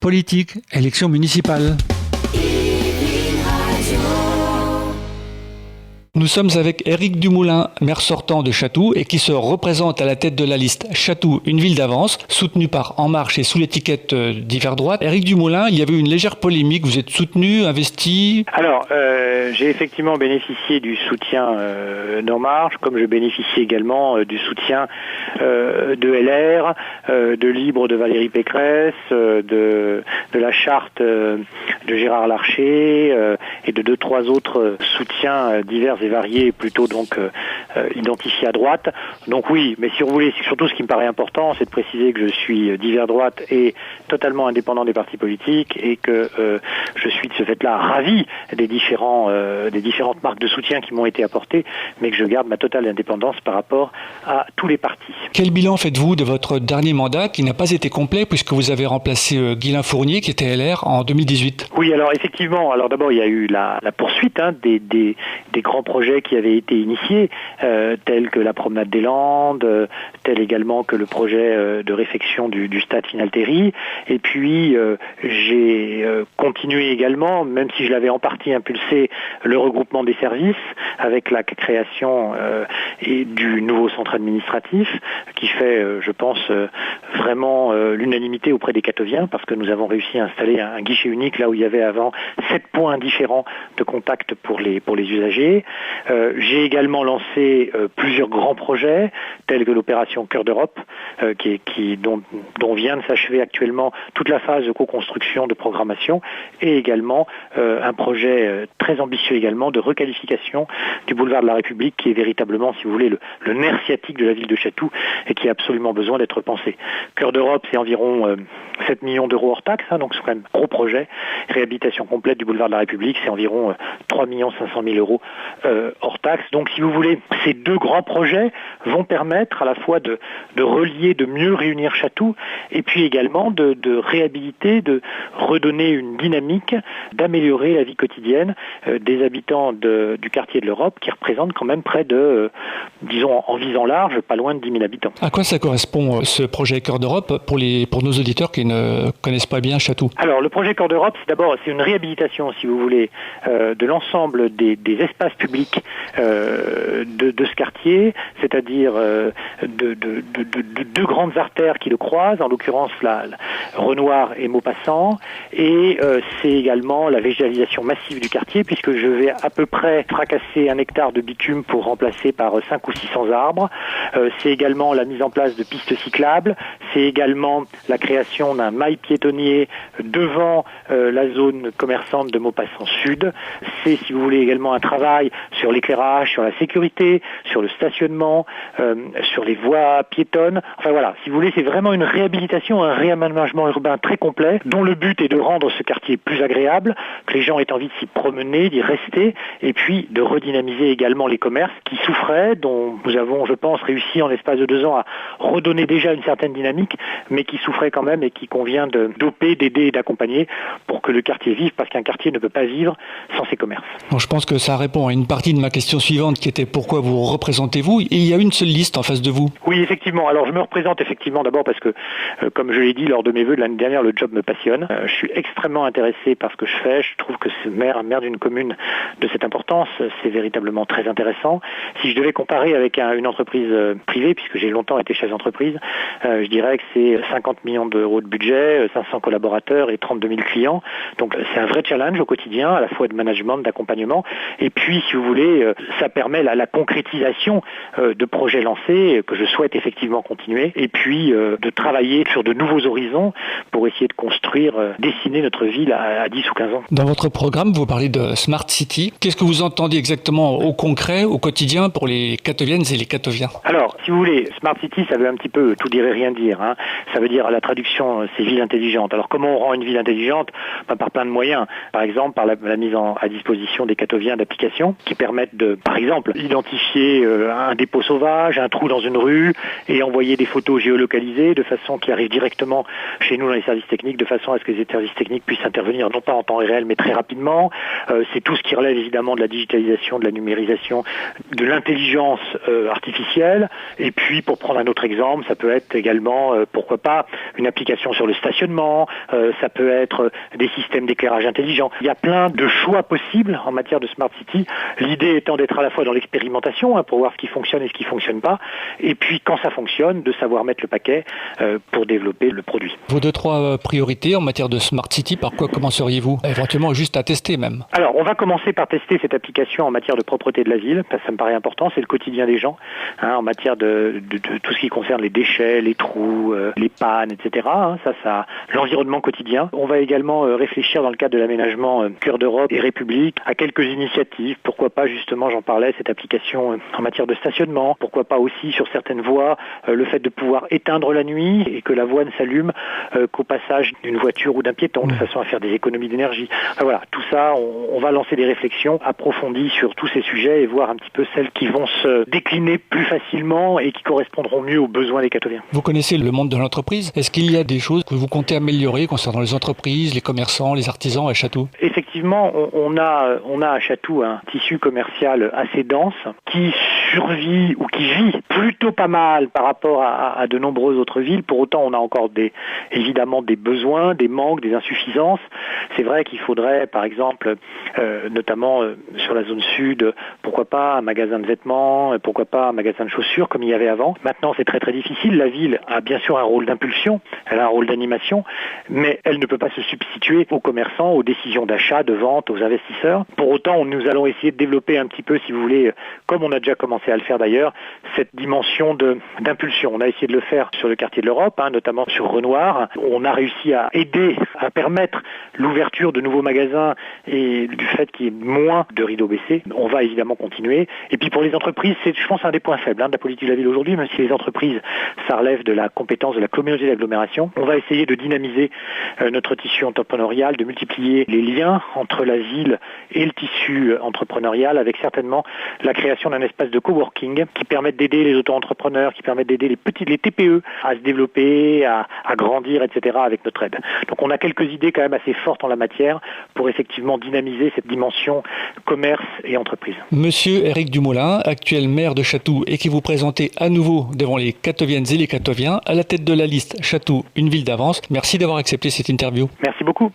Politique, élection municipale. Nous sommes avec Éric Dumoulin, maire sortant de Chatou et qui se représente à la tête de la liste Chatou, une ville d'avance, soutenue par En Marche et sous l'étiquette d'hiver droite. Éric Dumoulin, il y avait une légère polémique, vous êtes soutenu, investi? Alors, j'ai effectivement bénéficié du soutien d'En Marche, comme je bénéficie également du soutien de LR, de Libre de Valérie Pécresse, de la charte de Gérard Larcher et de 2-3 autres soutiens divers et variés, plutôt donc identifiés à droite. Donc oui, mais si vous voulez, surtout ce qui me paraît important, c'est de préciser que je suis d'hiver droite et totalement indépendant des partis politiques et que je suis de ce fait-là ravi des différentes marques de soutien qui m'ont été apportées, mais que je garde ma totale indépendance par rapport à tous les partis. Quel bilan faites-vous de votre dernier mandat qui n'a pas été complet puisque vous avez remplacé Guylain Fournier qui était LR en 2018? Oui, alors effectivement, d'abord il y a eu la poursuite des grands projets qui avaient été initiés, tels que la promenade des Landes, tel également que le projet de réfection du stade Finalteri. Et puis j'ai continué également, même si je l'avais en partie impulsé, le regroupement des services avec la création et du nouveau centre administratif qui fait, je pense, vraiment l'unanimité auprès des Catoviens, parce que nous avons réussi à installer un guichet unique là où il y avait avant 7 points différents de contact pour les usagers. J'ai également lancé plusieurs grands projets, tels que l'opération Cœur d'Europe, dont vient de s'achever actuellement toute la phase de co-construction, de programmation, et également un projet très ambitieux également de requalification du boulevard de la République, qui est véritablement, si vous voulez, le nerf sciatique de la ville de Chatou et qui a absolument besoin d'être pensé. Cœur d'Europe, c'est environ 7 millions d'euros hors taxe, donc c'est quand même un gros projet. Réhabilitation complète du boulevard de la République, c'est environ 3 500 000 euros hors taxe. Donc si vous voulez, ces deux grands projets vont permettre à la fois de relier, de mieux réunir Chatou, et puis également de réhabiliter, de redonner une dynamique, d'améliorer la vie quotidienne des habitants du quartier de l'Europe, qui représentent quand même près de, disons en visant large, pas loin de 10 000 habitants. À quoi ça correspond ce projet Cœur d'Europe pour nos auditeurs qui ne connaissent pas bien Chatou? Alors le projet Cœur d'Europe, c'est une réhabilitation, si vous voulez, de l'ensemble des espaces publics de ce quartier, c'est-à-dire de deux grandes artères qui le croisent, en l'occurrence la Renoir et Maupassant, et c'est également la végétalisation massive du quartier, puisque je vais à peu près fracasser 1 hectare de bitume pour remplacer par 500 ou 600 arbres. C'est également la mise en place de pistes cyclables, c'est également la création d'un mail piétonnier devant la zone commerçante de Maupassant Sud. C'est, si vous voulez, également un travail sur l'éclairage, sur la sécurité, sur le stationnement, sur les voies piétonnes. Enfin voilà, si vous voulez, c'est vraiment une réhabilitation, un réaménagement urbain très complet, dont le but est de rendre ce quartier plus agréable, que les gens aient envie de s'y promener, d'y rester, et puis de redynamiser également les commerces qui souffraient, dont nous avons, je pense, réussi en l'espace de 2 ans à redonner déjà une certaine dynamique, mais qui souffraient quand même et qui convient de doper, d'aider et d'accompagner pour que le quartier vive, parce qu'un quartier ne peut pas vivre sans ses commerces. Bon, je pense que ça répond à une partie de ma question suivante qui était pourquoi vous représentez-vous, et il y a une seule liste en face de vous. Oui, effectivement. Alors je me représente effectivement d'abord parce que, comme je l'ai dit lors de mes vœux de l'année dernière, le job me passionne. Je suis extrêmement intéressé par ce que je fais. Je trouve que maire d'une commune de cette importance, c'est véritablement très intéressant. Si je devais comparer avec une entreprise privée, puisque j'ai longtemps été chef d'entreprise, je dirais que c'est 50 millions d'euros de budget, 500 collaborateurs et 32 000 clients. Donc c'est un vrai challenge au quotidien, à la fois de management, d'accompagnement. Et puis, si vous voulez, ça permet la concrétisation de projets lancés que je souhaite effectivement continuer. Et puis de travailler sur de nouveaux horizons pour essayer de construire, dessiner notre ville à 10 ou 15 ans. Dans votre programme, vous parlez de Smart City. Qu'est-ce que vous entendez exactement au concret, au quotidien pour les Catoviennes et les Catoviens? Alors, si vous voulez, Smart City, ça veut un petit peu tout dire et rien dire. Ça veut dire, la traduction, c'est ville intelligente. Alors, comment on rend une ville intelligente? Par plein de moyens. Par exemple, par la mise à disposition des Catoviens d'applications qui permettent de, par exemple, identifier identifier un dépôt sauvage, un trou dans une rue et envoyer des photos géolocalisées de façon qui arrivent directement chez nous dans les services techniques, de façon à ce que les services techniques puissent intervenir non pas en temps réel mais très rapidement. C'est tout ce qui relève évidemment de la digitalisation, de la numérisation, de l'intelligence artificielle. Et puis pour prendre un autre exemple, ça peut être également, pourquoi pas, une application sur le stationnement, ça peut être des systèmes d'éclairage intelligent. Il y a plein de choix possibles en matière de Smart City. L'idée étant d'être à la fois dans l'expérimentation pour voir ce qui fonctionne et ce qui ne fonctionne pas, et puis quand ça fonctionne, de savoir mettre le paquet pour développer le produit. Vos 2-3 priorités en matière de Smart City, par quoi commenceriez-vous? Éventuellement juste à tester même. Alors on va commencer par tester cette application en matière de propreté de la ville, parce que ça me paraît important, c'est le quotidien des gens, en matière de tout ce qui concerne les déchets, les trous, les pannes, etc. Ça, l'environnement quotidien. On va également réfléchir dans le cadre de l'aménagement Cœur d'Europe et République à quelques initiatives. Pourquoi pas justement, j'en parlais, cette application en matière de stationnement. Pourquoi pas aussi sur certaines voies, le fait de pouvoir éteindre la nuit et que la voie ne s'allume qu'au passage d'une voiture ou d'un piéton, de façon à faire des économies d'énergie. Voilà, tout ça, on va lancer des réflexions approfondies sur tous ces sujets et voir un petit peu celles qui vont se décliner plus facilement et qui correspondront mieux aux besoins des Catoviens. Vous connaissez le monde de l'entreprise. Est-ce qu'il y a des choses que vous comptez améliorer concernant les entreprises, les commerçants, les artisans à Chatou? Effectivement, on a à Chatou un tissu commercial assez dense qui survit ou qui vit plutôt pas mal par rapport à de nombreuses autres villes. Pour autant, on a encore évidemment des besoins, des manques, des insuffisances. C'est vrai qu'il faudrait, par exemple, notamment sur la zone sud, pourquoi pas un magasin de vêtements, pourquoi pas un magasin de chaussures comme il y avait avant. Maintenant, c'est très très difficile. La ville a bien sûr un rôle d'impulsion, elle a un rôle d'animation, mais elle ne peut pas se substituer aux commerçants, aux décisions d'achat, de vente, aux investisseurs. Pour autant, nous allons essayer de développer un petit peu, si vous voulez, comme on a déjà commencé à le faire d'ailleurs, cette dimension d'impulsion. On a essayé de le faire sur le quartier de l'Europe, notamment sur Renoir. On a réussi à aider, à permettre l'ouverture de nouveaux magasins et du fait qu'il y ait moins de rideaux baissés. On va évidemment continuer. Et puis pour les entreprises, c'est, je pense, un des points faibles de la politique de la ville aujourd'hui, même si les entreprises, ça relève de la compétence de la communauté d'agglomération. On va essayer de dynamiser notre tissu entrepreneurial, de multiplier les liens entre la ville et le tissu entrepreneurial, avec certainement la création d'un espace de coworking qui permette d'aider les auto-entrepreneurs, qui permette d'aider les TPE à se développer, à grandir, etc. avec notre aide. Donc on a quelques idées quand même assez fortes en la matière pour effectivement dynamiser cette dimension commerce et entreprise. Monsieur Éric Dumoulin, actuel maire de Chatou et qui vous présentez à nouveau devant les Catoviennes et les Catoviens à la tête de la liste Chatou, une ville d'avance. Merci d'avoir accepté cette interview. Merci beaucoup.